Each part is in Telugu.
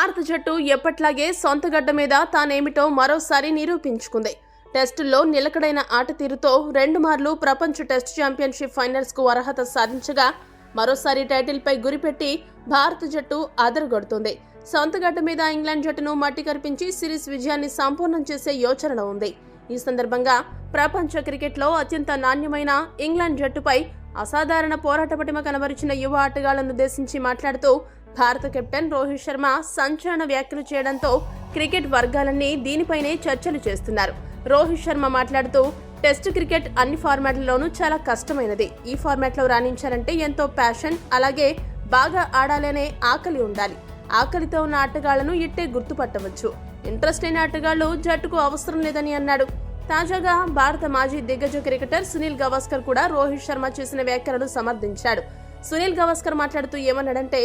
భారత జట్టు ఎప్పట్లాగే సొంత గడ్డ మీద తానేమిటో మరోసారి నిరూపించుకుంది. టెస్టుల్లో నిలకడైన ఆట తీరుతో 2 మార్లు ప్రపంచ టెస్ట్ ఛాంపియన్షిప్ ఫైనల్స్ కు అర్హత సాధించగా మరోసారి టైటిల్పై గురిపెట్టి భారత జట్టు అదరగొడుతుంది. సొంత గడ్డ మీద ఇంగ్లాండ్ జట్టును మట్టి కరిపించి సిరీస్ విజయాన్ని సంపూర్ణం చేసే యోచనలో ఉంది. ఈ సందర్భంగా ప్రపంచ క్రికెట్లో అత్యంత నాణ్యమైన ఇంగ్లాండ్ జట్టుపై అసాధారణ పోరాట పటిమ కనబరిచిన యువ ఆటగాళ్లను ఉద్దేశించి మాట్లాడుతూ భారత కెప్టెన్ రోహిత్ శర్మ సంచలన వ్యాఖ్యలు చేయడంతో క్రికెట్ వర్గాలన్నీ దీనిపైనే చర్చలు చేస్తున్నారు. రోహిత్ శర్మ మాట్లాడుతూ టెస్ట్ క్రికెట్ అన్ని ఫార్మాట్లలోనూ చాలా కష్టమైనది. ఈ ఫార్మాట్లో రాణించాలంటే ఎంతో ప్యాషన్, అలాగే బాగా ఆడాలనే ఆకలి ఉండాలి. ఆకలితో ఉన్న ఆటగాళ్లను ఇట్టే గుర్తుపట్టవచ్చు. ఇంట్రెస్ట్ అయిన ఆటగాళ్లు జట్టుకు అవసరం లేదని అన్నాడు. తాజాగా భారత మాజీ దిగ్గజ క్రికెటర్ సునీల్ గవాస్కర్ కూడా రోహిత్ శర్మ చేసిన వ్యాఖ్యలను సమర్థించాడు. సునీల్ గవాస్కర్ మాట్లాడుతూ ఏమన్నాడంటే,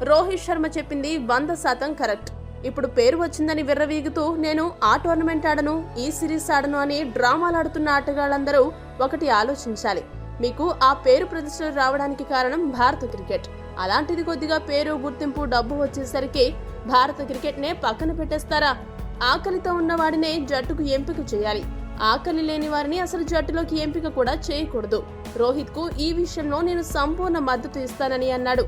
రోహిత్ శర్మ చెప్పింది 100% కరెక్ట్. ఇప్పుడు పేరు వచ్చిందని విర్రవీగుతూ నేను ఆ టోర్నమెంట్ ఆడను, ఈ సిరీస్ ఆడను అని డ్రామాలాడుతున్న ఆటగాళ్లందరూ ఒకటి ఆలోచించాలి. మీకు ఆ పేరు ప్రతిష్టలు రావడానికి కారణం భారత క్రికెట్. అలాంటిది కొద్దిగా పేరు, గుర్తింపు, డబ్బు వచ్చేసరికి భారత క్రికెట్ నే పక్కన పెట్టేస్తారా? ఆకలితో ఉన్న వాడినే జట్టుకు ఎంపిక చేయాలి. ఆకలి లేని వారిని అసలు జట్టులోకి ఎంపిక కూడా చేయకూడదు. రోహిత్ కు ఈ విషయంలో నేను సంపూర్ణ మద్దతు ఇస్తానని అన్నాడు.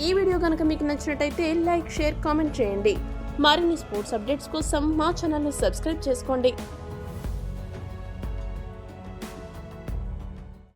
ఈ వీడియో కనుక మీకు నచ్చినట్టయితే లైక్, షేర్, కామెంట్ చేయండి. మరిన్ని స్పోర్ట్స్ అప్డేట్స్ కోసం మా ఛానల్ని సబ్స్క్రైబ్ చేసుకోండి.